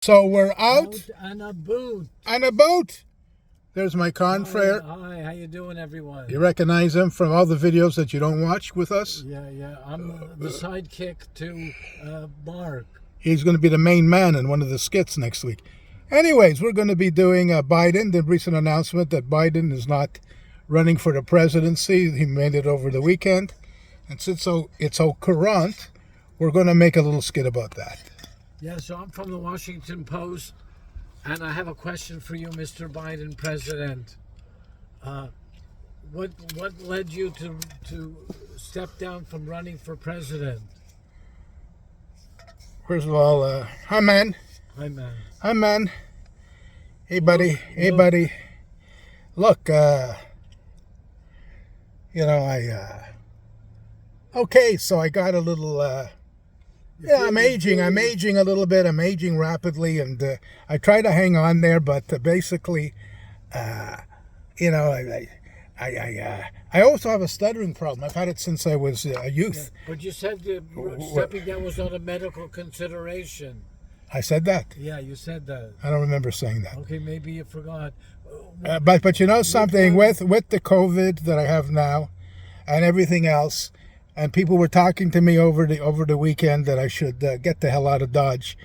So we're out on a boot. on a boat. There's my confrere. Hi, how you doing, everyone? You recognize him from all the videos that you don't watch with us? Yeah. I'm the sidekick to Mark. He's going to be the main man in one of the skits next week. Anyways, we're going to be doing Biden, the recent announcement that Biden is not running for the presidency. He made it over the weekend. And since it's so current, we're going to make a little skit about that. Yeah, so I'm from the Washington Post, and I have a question for you, Mr. Biden, President. What led you to step down from running for president? First of all, hi, man. Hi, man. Hi, man. Hey, buddy. Hey, buddy. Look, okay, so I got a little, I'm aging a little bit. I'm aging rapidly, and I try to hang on there, but basically, I also have a stuttering problem. I've had it since I was a youth. But you said stepping down was not a medical consideration. I said that? Yeah, you said that. I don't remember saying that. Okay, maybe you forgot. But you know something, with the COVID that I have now and everything else, and people were talking to me over the weekend that I should get the hell out of Dodge.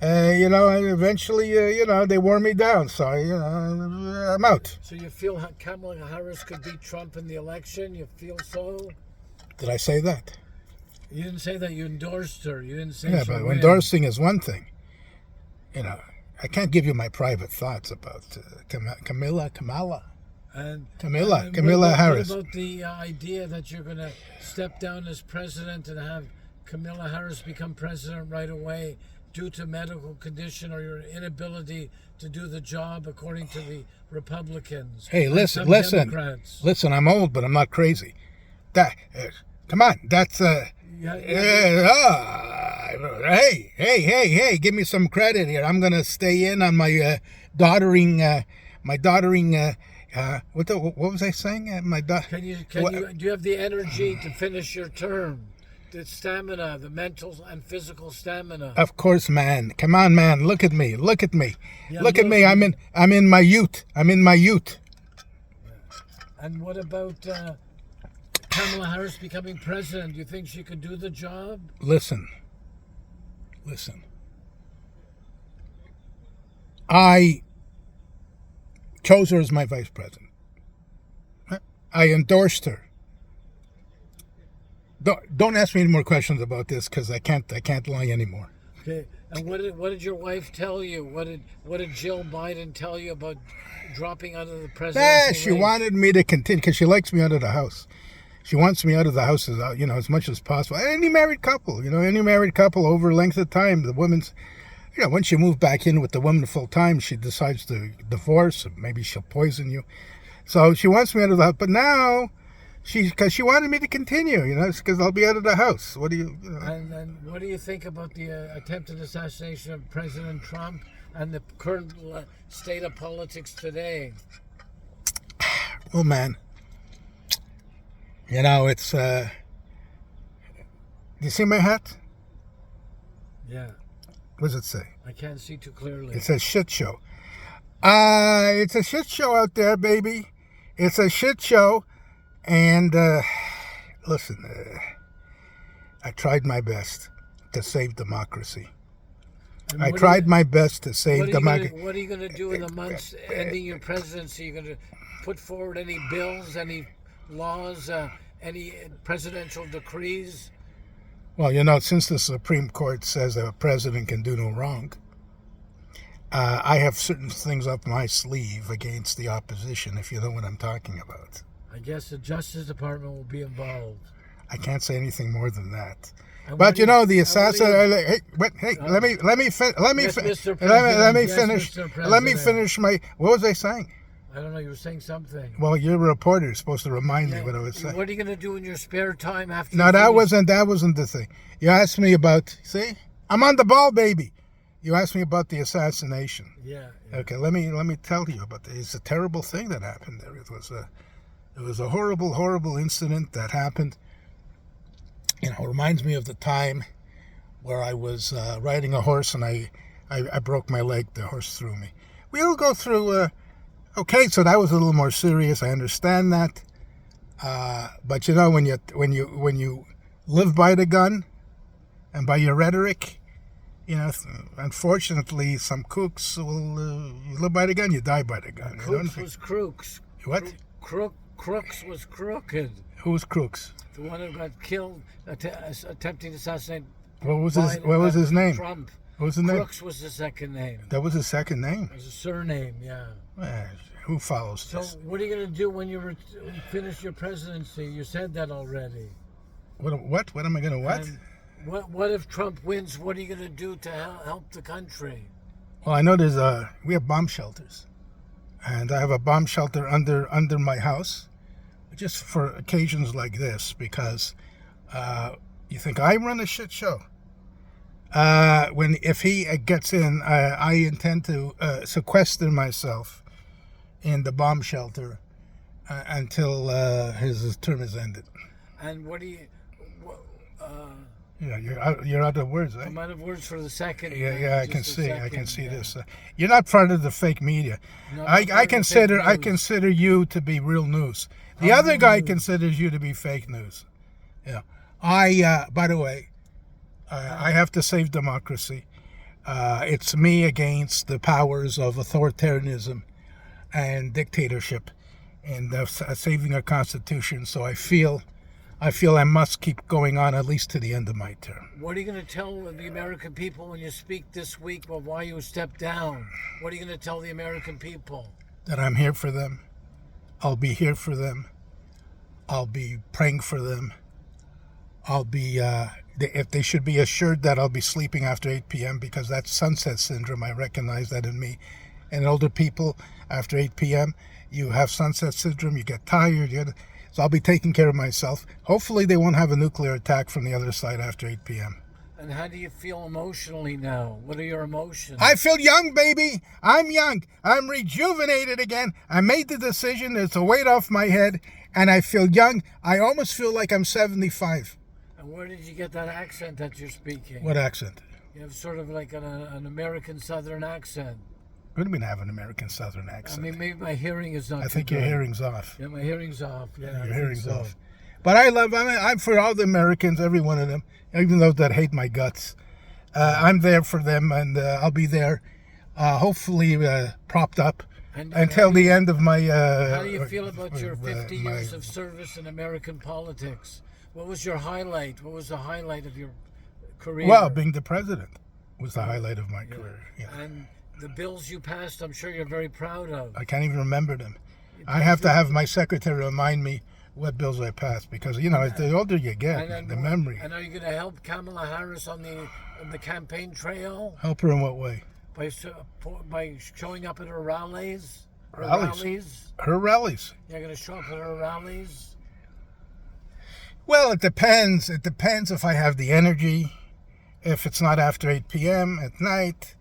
Eventually, they wore me down, so I'm out. So you feel Kamala Harris could beat Trump in the election? You feel so? Did I say that? You didn't say that. You endorsed her. You didn't say. Yeah, but endorsing is one thing. I can't give you my private thoughts about Kamala Harris. What about the idea that you're going to step down as president and have Kamala Harris become president right away due to medical condition or your inability to do the job according to the Republicans? Hey, listen. I'm old, but I'm not crazy. Come on. That's Hey, give me some credit here. I'm gonna stay in on my doddering. What was I saying? Do you have the energy to finish your term? The stamina, the mental and physical stamina. Of course, man. Come on, man. Look at me. Yeah, look at me. I'm in my youth. And what about Kamala Harris becoming president? Do you think she could do the job? Listen. I chose her as my vice president. I endorsed her. Don't ask me any more questions about this because I can't lie anymore. Okay. And what did your wife tell you? What did Jill Biden tell you about dropping out of the presidency? She wanted me to continue because she likes me out of the house. She wants me out of the house as much as possible. Any married couple, over a length of time, the woman's, once you move back in with the woman full time, she decides to divorce, or maybe she'll poison you. So she wants me out of the house. But now, because she wanted me to continue, because I'll be out of the house. What do you? And what do you think about the attempted assassination of President Trump and the current state of politics today? Well, man. It's, do you see my hat? Yeah. What does it say? I can't see too clearly. It says shit show. It's a shit show out there, baby. It's a shit show. And, listen, I tried my best to save democracy. I tried my best to save democracy. What are you going to do in the months ending your presidency? Are you going to put forward any bills, any laws, any presidential decrees? Well, since the Supreme Court says that a president can do no wrong, I have certain things up my sleeve against the opposition, if you know what I'm talking about. I guess the Justice Department will be involved. I can't say anything more than that. And but the assassin. Let me finish my. What was I saying? I don't know. You were saying something. Well, you're a reporter. You're supposed to remind me what I was saying. What are you going to do in your spare time after? No, that wasn't the thing. You asked me about. See, I'm on the ball, baby. You asked me about the assassination. Yeah. Okay, let me tell you about it. It's a terrible thing that happened there. It was a horrible incident that happened. It reminds me of the time where I was riding a horse and I I broke my leg. The horse threw me. We all go through. Okay, so that was a little more serious. I understand that. But you know, when you live by the gun and by your rhetoric, you know, unfortunately, some kooks will you live by the gun, you die by the gun. Crooks was crooks. What? Crooks was crooked. Who's crooks? The one who got killed attempting to assassinate. What was Biden, his name? Trump. What was his name? Crooks was the second name. That was his second name. It was a surname, yeah. Who follows So this? what are you going to do when you finish your presidency? You said that already. What? What am I going to what? And what if Trump wins? What are you going to do to help the country? Well, I know we have bomb shelters, and I have a bomb shelter under my house, just for occasions like this, because you think I run a shit show. If he gets in, I intend to sequester myself in the bomb shelter until his term is ended. And what do you? Yeah, you're out of words, eh? I'm out of words for the second. Yeah, I can see this. You're not part of the fake media. No, I consider you to be real news. The other guy considers you to be fake news. Yeah. By the way, I have to save democracy. It's me against the powers of authoritarianism and dictatorship, and saving our constitution. So I feel I must keep going on at least to the end of my term. What are you going to tell the American people when you speak this week about why you stepped down? What are you going to tell the American people? That I'm here for them. I'll be here for them. I'll be praying for them. I'll be, if they should be assured that I'll be sleeping after 8 p.m. because that's sunset syndrome. I recognize that in me. And older people, after 8 p.m., you have sunset syndrome, you get tired. So I'll be taking care of myself. Hopefully they won't have a nuclear attack from the other side after 8 p.m. And how do you feel emotionally now? What are your emotions? I feel young, baby. I'm young. I'm rejuvenated again. I made the decision. It's a weight off my head. And I feel young. I almost feel like I'm 75. And where did you get that accent that you're speaking? What accent? You have sort of like an American Southern accent. What do you mean I have an American Southern accent? I mean, maybe my hearing is not I think your hearing's off. Yeah, my hearing's off. Yeah, your hearing's off. But I'm for all the Americans, every one of them, even those that hate my guts. I'm there for them, and I'll be there, hopefully propped up until the end of my... how do you feel about your 50 years of service in American politics? What was your highlight? What was the highlight of your career? Well, being the president was the highlight of my career. Yeah. And the bills you passed, I'm sure you're very proud of. I can't even remember them. I have to have my secretary remind me what bills I passed, because, you know, the older you get, the memory. And are you going to help Kamala Harris on the campaign trail? Help her in what way? By showing up at her rallies? Rallies? Her rallies. You're going to show up at her rallies? Well, it depends. It depends if I have the energy, if it's not after 8 p.m. at night.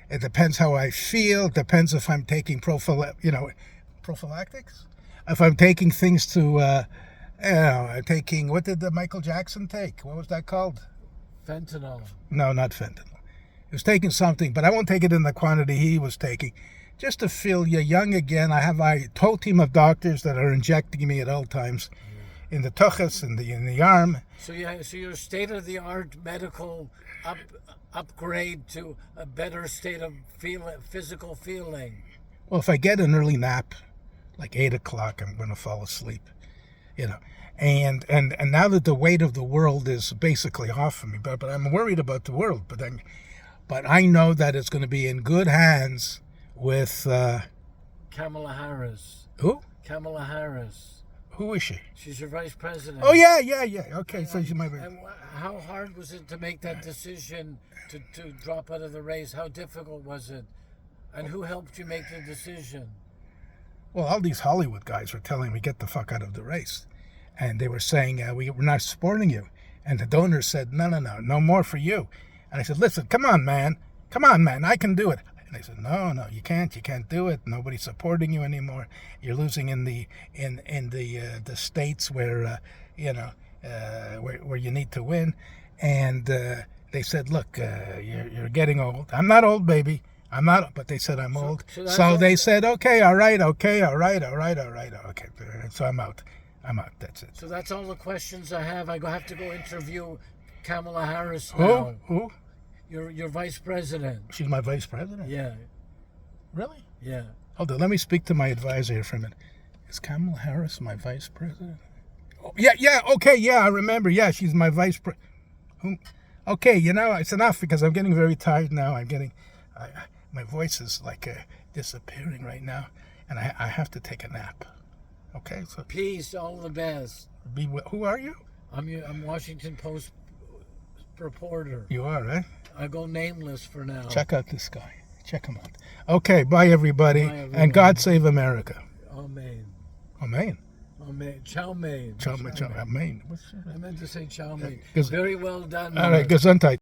It depends how I feel. It depends if I'm taking prophylactics. If I'm taking things to, taking, what did Michael Jackson take? What was that called? Fentanyl. No, not fentanyl. He was taking something, but I won't take it in the quantity he was taking. Just to feel young again. I have a whole team of doctors that are injecting me at all times. In the tuchus, in the arm. So your state-of-the-art medical upgrade to a better state of physical feeling. Well, if I get an early nap, like 8 o'clock, I'm going to fall asleep. And now that the weight of the world is basically off of me, but I'm worried about the world. But I know that it's going to be in good hands with Kamala Harris. Who? Kamala Harris. Who is she? She's your vice president. Oh, yeah. Okay, so she might be... And how hard was it to make that decision to drop out of the race? How difficult was it? And who helped you make the decision? Well, all these Hollywood guys were telling me, get the fuck out of the race. And they were saying, we're not supporting you. And the donors said, no more for you. And I said, listen, come on, man, I can do it. And they said, no, you can't do it. Nobody's supporting you anymore. You're losing in the states where where you need to win. And they they said, look, you're getting old. I'm not old, baby. I'm not, but they said I'm old. so that's So all- they said, okay, all right. Okay. So I'm out. That's it. So that's all the questions I have. I have to go interview Kamala Harris Who? now. Who? Your vice president. She's my vice president? Yeah, Really? yeah. Hold on, let me speak to my advisor here for a minute. Is Kamala Harris my vice president? Oh, yeah, okay, yeah, I remember. Yeah, she's my vice president. Okay, it's enough because I'm getting very tired now. My voice is like disappearing right now, and I have to take a nap. Okay, so Peace. All the best. who are you? I'm Washington Post reporter. You are, right? I go nameless for now. Check out this guy. Check him out. Okay, bye everybody, Bye, everyone. and God save America. Amen. Amen. Amen. Chow mein. Amen. I meant to say chow mein. Good. Very well done. All right, Mark. Gesundheit.